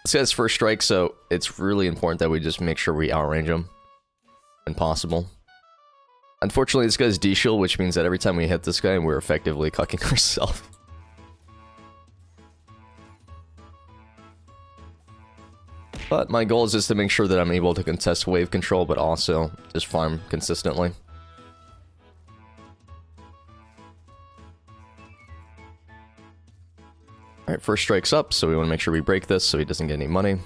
This guy's first strike, so it's really important that we just make sure we outrange him when possible. Unfortunately, this guy's D-shield, which means that every time we hit this guy, we're effectively cucking ourselves. But my goal is just to make sure that I'm able to contest wave control, but also just farm consistently. Alright, first strike's up, so we want to make sure we break this so he doesn't get any money.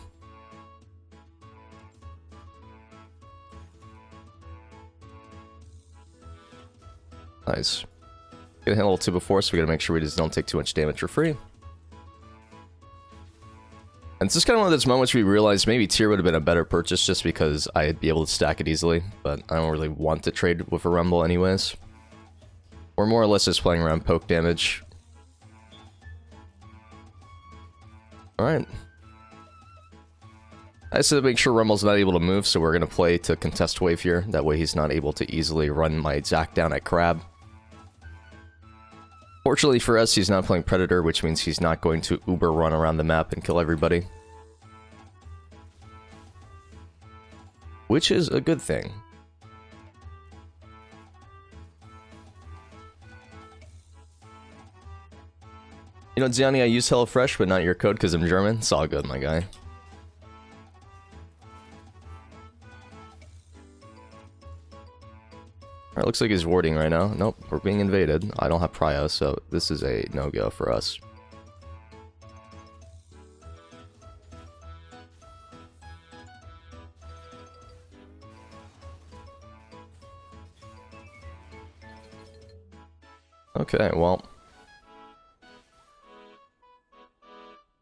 Nice. Gonna hit level 2 before, so we gotta make sure we just don't take too much damage for free. And it's just kind of one of those moments we realized maybe tier would have been a better purchase just because I'd be able to stack it easily, but I don't really want to trade with a Rumble anyways. We're more or less just playing around poke damage. Alright. I just have to make sure Rumble's not able to move, so we're going to play to contest wave here. That way he's not able to easily run my Zac down at Crab. Fortunately for us, he's not playing Predator, which means he's not going to uber run around the map and kill everybody. Which is a good thing. You know, Zianni, I use HelloFresh, but not your code because I'm German. It's all good, my guy. Alright, looks like he's warding right now. Nope, we're being invaded. I don't have prio, so this is a no-go for us. Okay, well.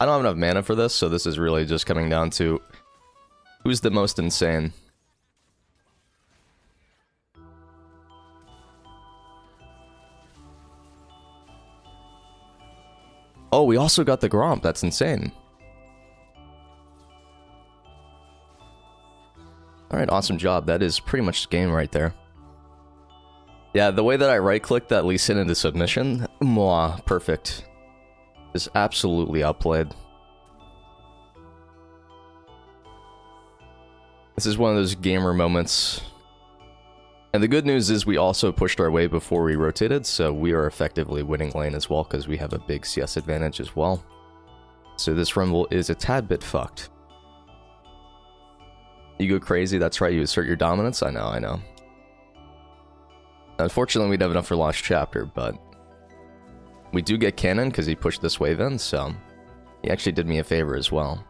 I don't have enough mana for this, so this is really just coming down to who's the most insane. Oh, we also got the Gromp. That's insane. Alright, awesome job. That is pretty much the game right there. Yeah, the way that I right-clicked that Lee Sin into submission, mwah, perfect. Is absolutely outplayed. This is one of those gamer moments. And the good news is we also pushed our way before we rotated, so we are effectively winning lane as well because we have a big CS advantage as well. So this Rumble is a tad bit fucked. You go crazy, that's right, you assert your dominance? I know. Unfortunately, we'd have enough for Lost Chapter, but we do get cannon because he pushed this wave in, so he actually did me a favor as well.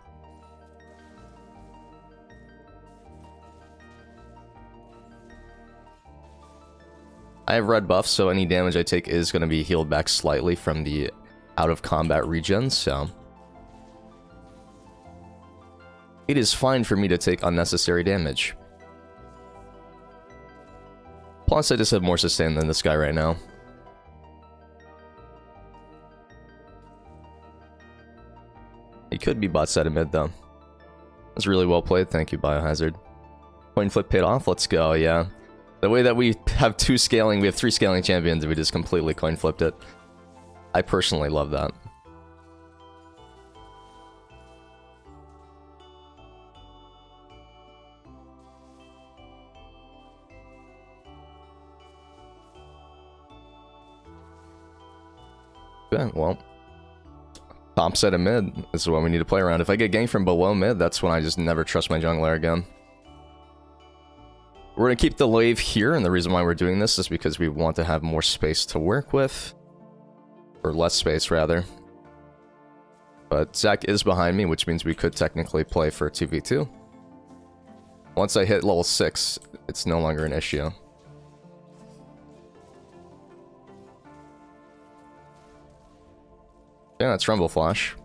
I have red buffs, so any damage I take is going to be healed back slightly from the out-of-combat regen, so it is fine for me to take unnecessary damage. Plus, I just have more sustain than this guy right now. He could be bot side of mid, though. That's really well played. Thank you, Biohazard. Coin flip paid off. Let's go, yeah. The way that we have we have 3 scaling champions, and we just completely coin flipped it. I personally love that. Okay, well. Top set of mid. This is what we need to play around. If I get ganked from below mid, that's when I just never trust my jungler again. We're going to keep the wave here, and the reason why we're doing this is because we want to have more space to work with. Or less space, rather. But Zac is behind me, which means we could technically play for 2v2. Once I hit level 6, it's no longer an issue. Yeah, that's Rumble Flash.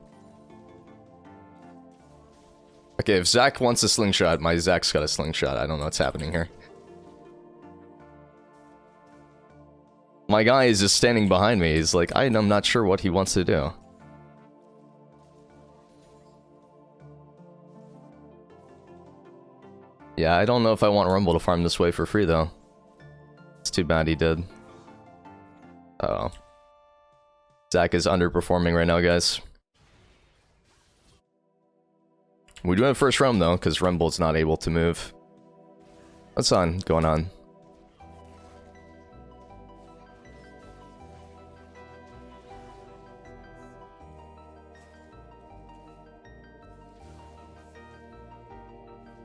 Okay, if Zac wants a slingshot, my Zac's got a slingshot. I don't know what's happening here. My guy is just standing behind me. He's like, I'm not sure what he wants to do. Yeah, I don't know if I want Rumble to farm this way for free, though. It's too bad he did. Uh-oh. Zac is underperforming right now, guys. We do have first roam though, because Rumble's not able to move. What's going on?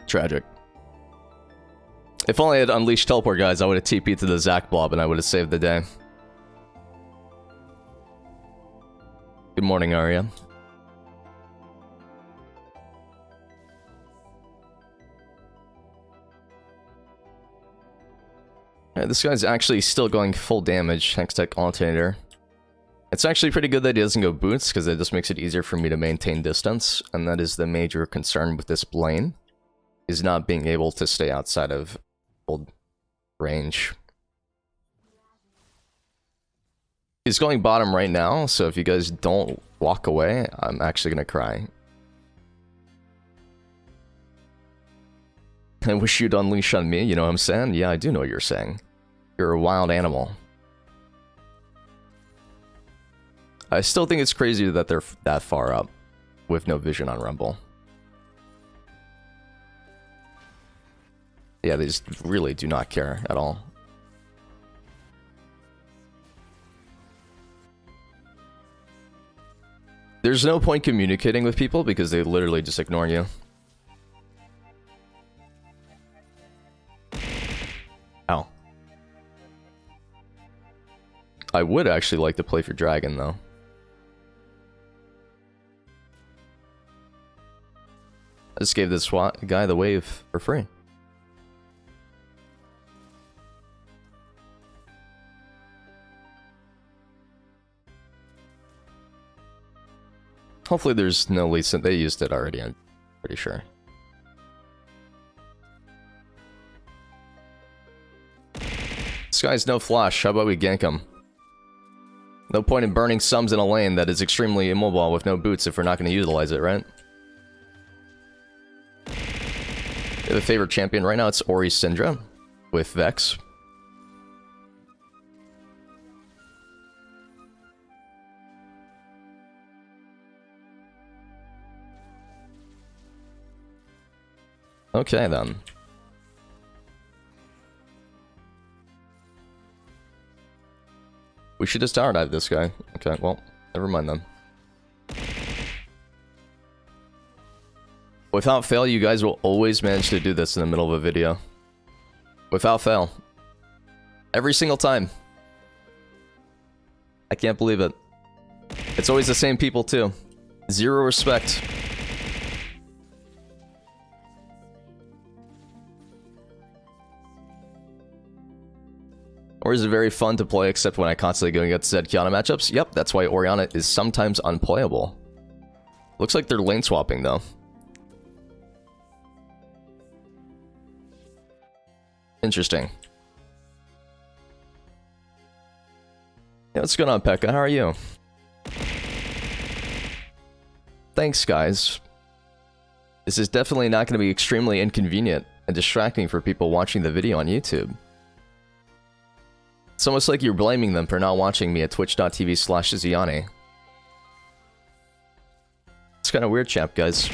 Tragic. If only I had unleashed teleport, guys, I would have TP'd to the Zac blob and I would have saved the day. Good morning, Arya. Alright, this guy's actually still going full damage, Hextech Alternator. It's actually pretty good that he doesn't go boots, because it just makes it easier for me to maintain distance, and that is the major concern with this lane, is not being able to stay outside of old range. He's going bottom right now, so if you guys don't walk away, I'm actually gonna cry. I wish you'd unleash on me, you know what I'm saying? Yeah, I do know what you're saying. You're a wild animal. I still think it's crazy that they're that far up with no vision on Rumble. Yeah, they just really do not care at all. There's no point communicating with people because they literally just ignore you. Ow. I would actually like to play for Dragon, though. I just gave this guy the wave for free. Hopefully there's no lead sync. They used it already, I'm pretty sure. This guy's no flash. How about we gank him? No point in burning sums in a lane that is extremely immobile with no boots if we're not going to utilize it, right? We have a favorite champion right now. It's Ori Syndra with Vex. Okay, then. We should just tower dive this guy. Okay, well, never mind then. Without fail, you guys will always manage to do this in the middle of a video. Without fail. Every single time. I can't believe it. It's always the same people, too. Zero respect. Or is it very fun to play except when I constantly go against Zed Kiana matchups? Yep, that's why Orianna is sometimes unplayable. Looks like they're lane swapping though. Interesting. Yeah, what's going on, Pekka? How are you? Thanks, guys. This is definitely not going to be extremely inconvenient and distracting for people watching the video on YouTube. It's almost like you're blaming them for not watching me at twitch.tv/Zianni. It's kind of weird, chap, guys.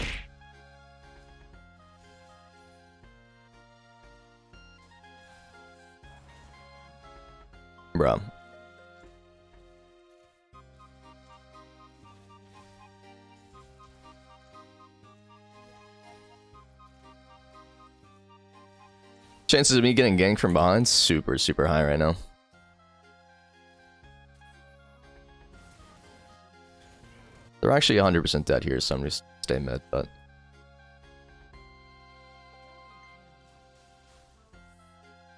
Bro. Chances of me getting ganked from behind, super, super high right now. They're actually 100% dead here, so I'm just stay mid, but...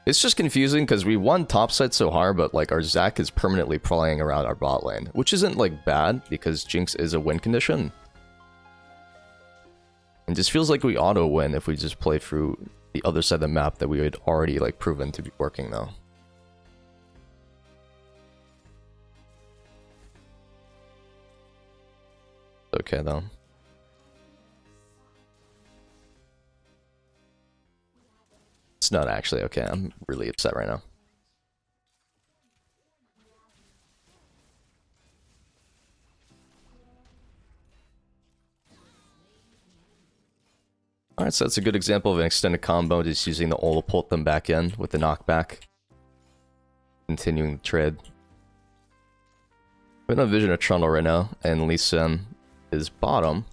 It's just confusing, because we won topside so hard, but like our Zac is permanently playing around our bot lane. Which isn't like bad, because Jinx is a win condition. It just feels like we auto-win if we just play through the other side of the map that we had already like proven to be working though. Okay though. It's not actually okay. I'm really upset right now. Alright, so that's a good example of an extended combo, just using the ult to pull them back in with the knockback. Continuing the trade. We don't have vision of Trundle right now, and Lee Sin is bottom.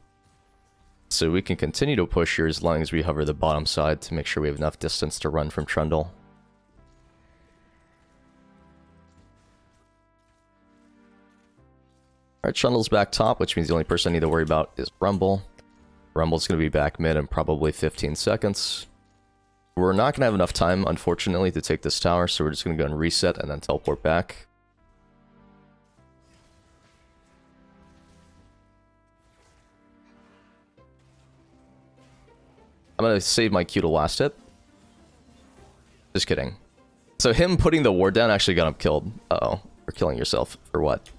So we can continue to push here as long as we hover the bottom side to make sure we have enough distance to run from Trundle. Alright, Trundle's back top, which means the only person I need to worry about is Rumble. Rumble's going to be back mid in probably 15 seconds. We're not going to have enough time, unfortunately, to take this tower, so we're just going to go and reset and then teleport back. I'm going to save my Q to last hit. Just kidding. So him putting the ward down actually got him killed. Uh-oh. Or killing yourself. For what?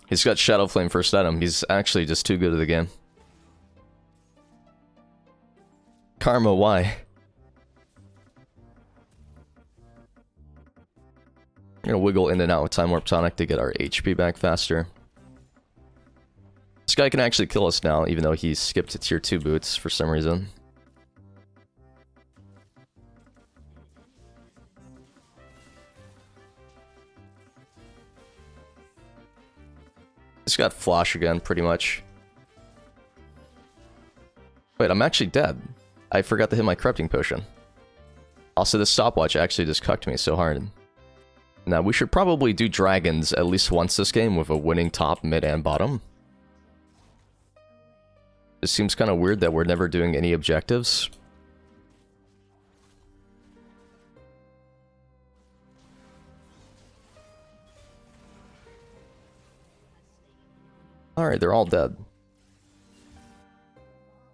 He's got Shadow Flame first item. He's actually just too good at the game. Karma, why? We're gonna wiggle in and out with Time Warp Tonic to get our HP back faster. This guy can actually kill us now, even though he skipped to tier 2 boots for some reason. He's got Flash again, pretty much. Wait, I'm actually dead. I forgot to hit my Corrupting Potion. Also, this stopwatch actually just cucked me so hard. Now, we should probably do dragons at least once this game with a winning top, mid, and bottom. It seems kind of weird that we're never doing any objectives. Alright, they're all dead.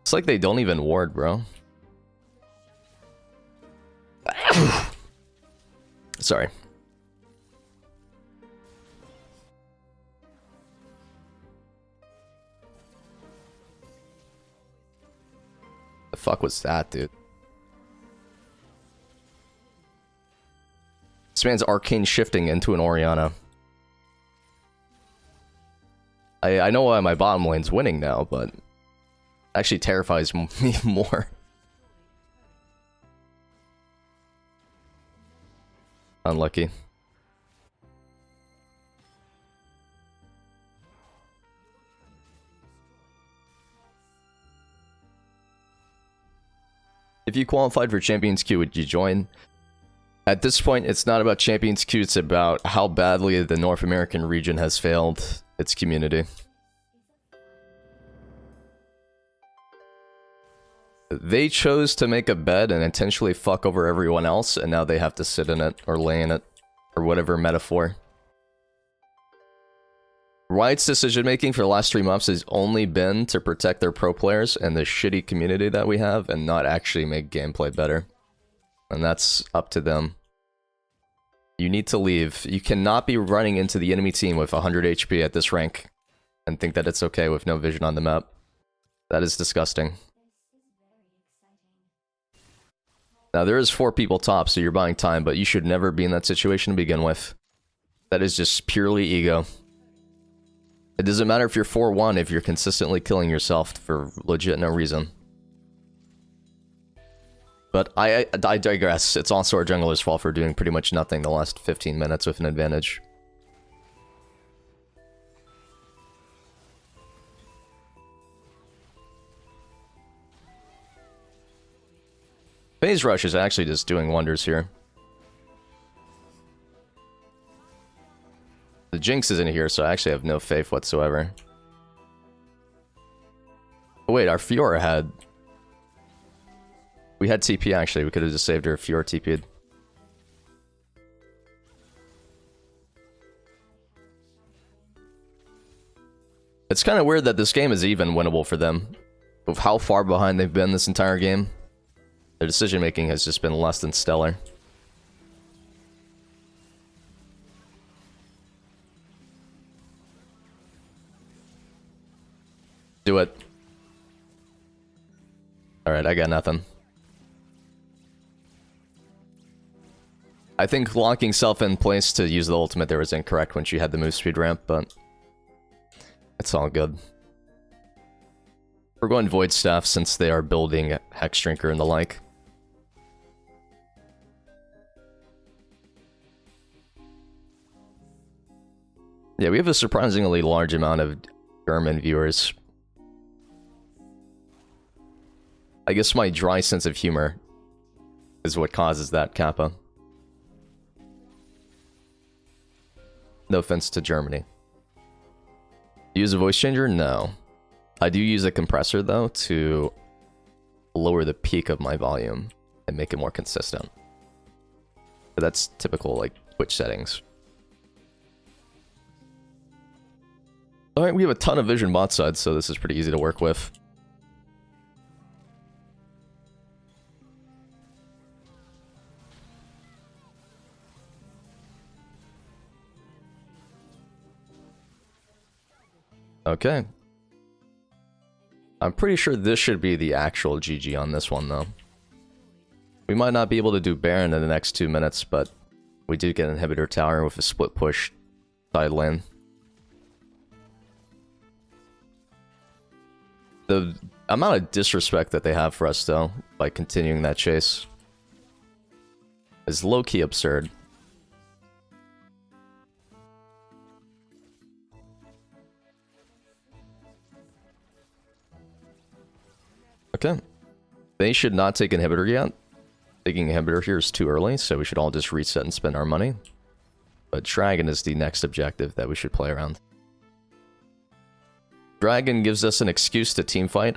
It's like they don't even ward, bro. Sorry. The fuck was that, dude? This man's arcane shifting into an Orianna. I know why my bottom lane's winning now, but actually terrifies me more. Unlucky. If you qualified for Champions Queue, would you join? At this point, it's not about Champions Queue, it's about how badly the North American region has failed its community. They chose to make a bed and intentionally fuck over everyone else, and now they have to sit in it, or lay in it, or whatever metaphor. Riot's decision-making for the last 3 months has only been to protect their pro players and the shitty community that we have, and not actually make gameplay better. And that's up to them. You need to leave. You cannot be running into the enemy team with 100 HP at this rank and think that it's okay with no vision on the map. That is disgusting. Now, there is 4 people top, so you're buying time, but you should never be in that situation to begin with. That is just purely ego. It doesn't matter if you're 4-1 if you're consistently killing yourself for legit no reason. But I digress. It's also our jungler's fault for doing pretty much nothing the last 15 minutes with an advantage. Phase Rush is actually just doing wonders here. The Jinx isn't here, so I actually have no faith whatsoever. Oh wait, our Fiora had... We had TP actually, we could have just saved her if Fiora TP'd. It's kind of weird that this game is even winnable for them. With how far behind they've been this entire game. Their decision making has just been less than stellar. Do it. Alright, I got nothing. I think locking self in place to use the ultimate there was incorrect when she had the move speed ramp, but it's all good. We're going Void Staff since they are building Hex Drinker and the like. Yeah, we have a surprisingly large amount of German viewers. I guess my dry sense of humor is what causes that, Kappa. No offense to Germany. Use a voice changer? No. I do use a compressor, though, to lower the peak of my volume and make it more consistent. But that's typical, like, Twitch settings. Alright, we have a ton of vision bot side, so this is pretty easy to work with. Okay. I'm pretty sure this should be the actual GG on this one, though. We might not be able to do Baron in the next 2 minutes, but we do get an inhibitor tower with a split push side lane. The amount of disrespect that they have for us, though, by continuing that chase, is low-key absurd. Okay. They should not take inhibitor yet. Taking inhibitor here is too early, so we should all just reset and spend our money. But Dragon is the next objective that we should play around. Dragon gives us an excuse to teamfight,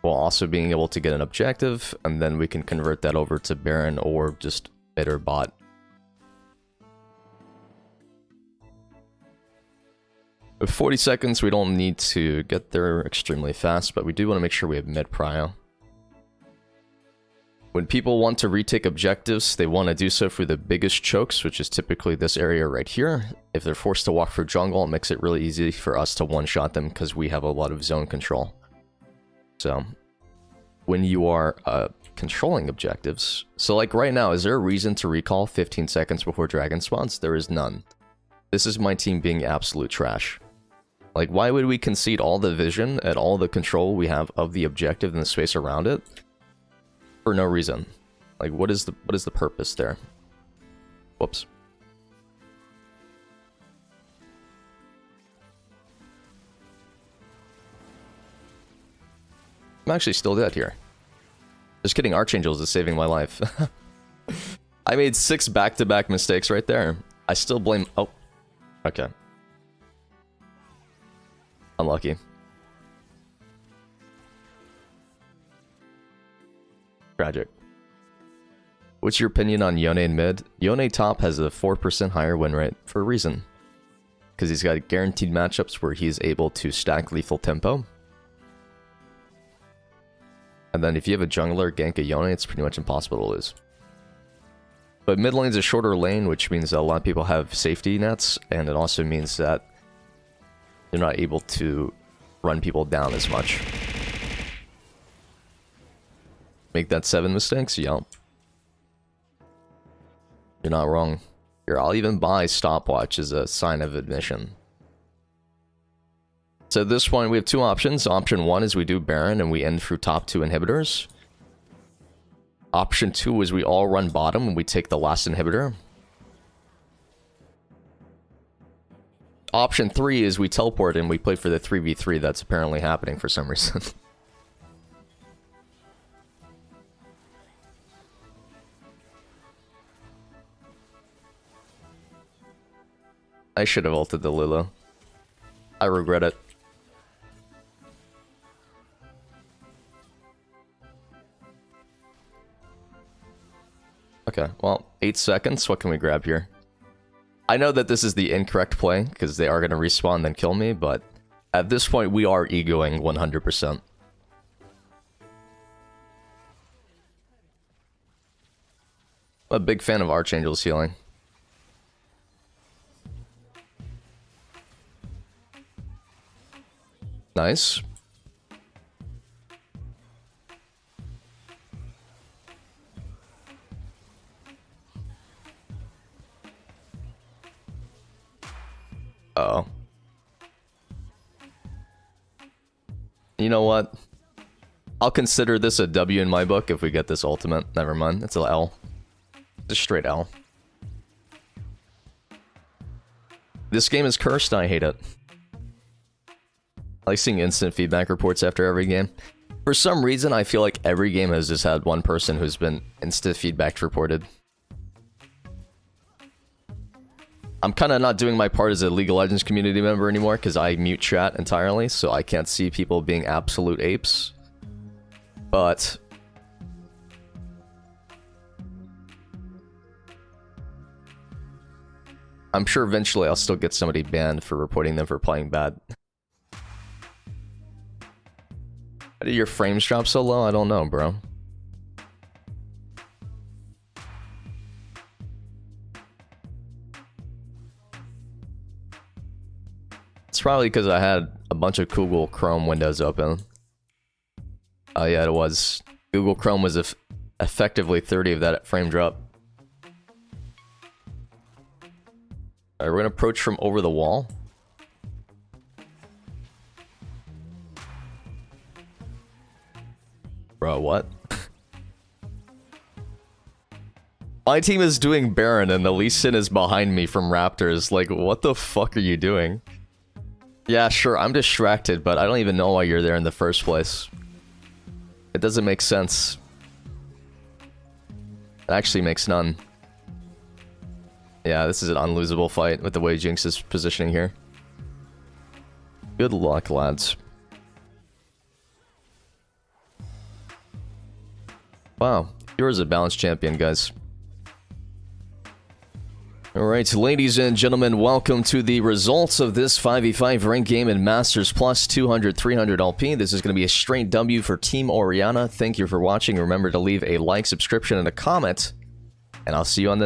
while also being able to get an objective, and then we can convert that over to Baron or just mid or bot. With 40 seconds, we don't need to get there extremely fast, but we do want to make sure we have mid prio. When people want to retake objectives, they want to do so through the biggest chokes, which is typically this area right here. If they're forced to walk through jungle, it makes it really easy for us to one-shot them because we have a lot of zone control. So, when you are controlling objectives... So like right now, is there a reason to recall 15 seconds before Dragon spawns? There is none. This is my team being absolute trash. Like, why would we concede all the vision and all the control we have of the objective and the space around it? For no reason. Like, what is the purpose there? Whoops. I'm actually still dead here. Just kidding, Archangels is saving my life. I made 6 back-to-back mistakes right there. I still blame... Oh. Okay. Unlucky. Tragic. What's your opinion on Yone in mid? Yone top has a 4% higher win rate for a reason. Because he's got guaranteed matchups where he's able to stack lethal tempo. And then if you have a jungler gank a Yone, it's pretty much impossible to lose. But mid lane's a shorter lane, which means that a lot of people have safety nets, and it also means that you're not able to run people down as much. Make that 7 mistakes? Yup. You're not wrong. Here, I'll even buy stopwatch as a sign of admission. So at this point, we have 2 options. Option 1 is we do Baron and we end through top 2 inhibitors. Option 2 is we all run bottom and we take the last inhibitor. Option 3 is we teleport and we play for the 3v3 that's apparently happening for some reason. I should have ulted the Lulu. I regret it. Okay, well, 8 seconds. What can we grab here? I know that this is the incorrect play, because they are going to respawn and then kill me, but at this point, we are egoing 100%. I'm a big fan of Archangel's healing. Nice. Uh-oh. You know what? I'll consider this a W in my book if we get this ultimate. Never mind. It's an L. Just straight L. This game is cursed. I hate it. I like seeing instant feedback reports after every game. For some reason, I feel like every game has just had one person who's been instant feedback reported. I'm kind of not doing my part as a League of Legends community member anymore because I mute chat entirely, so I can't see people being absolute apes. But I'm sure eventually I'll still get somebody banned for reporting them for playing bad. How did your frames drop so low? I don't know, bro. It's probably because I had a bunch of Google Chrome windows open. Oh yeah, it was. Google Chrome was effectively 30 of that frame drop. Alright, we're gonna approach from over the wall. Bro, what? My team is doing Baron and the Lee Sin is behind me from Raptors. Like, what the fuck are you doing? Yeah, sure, I'm distracted, but I don't even know why you're there in the first place. It doesn't make sense. It actually makes none. Yeah, this is an unlosable fight with the way Jinx is positioning here. Good luck, lads. Wow, you're a balanced champion, guys. Alright, ladies and gentlemen, welcome to the results of this 5v5 ranked game in Masters Plus 200-300 LP. This is going to be a straight W for Team Orianna. Thank you for watching. Remember to leave a like, subscription, and a comment. And I'll see you on the next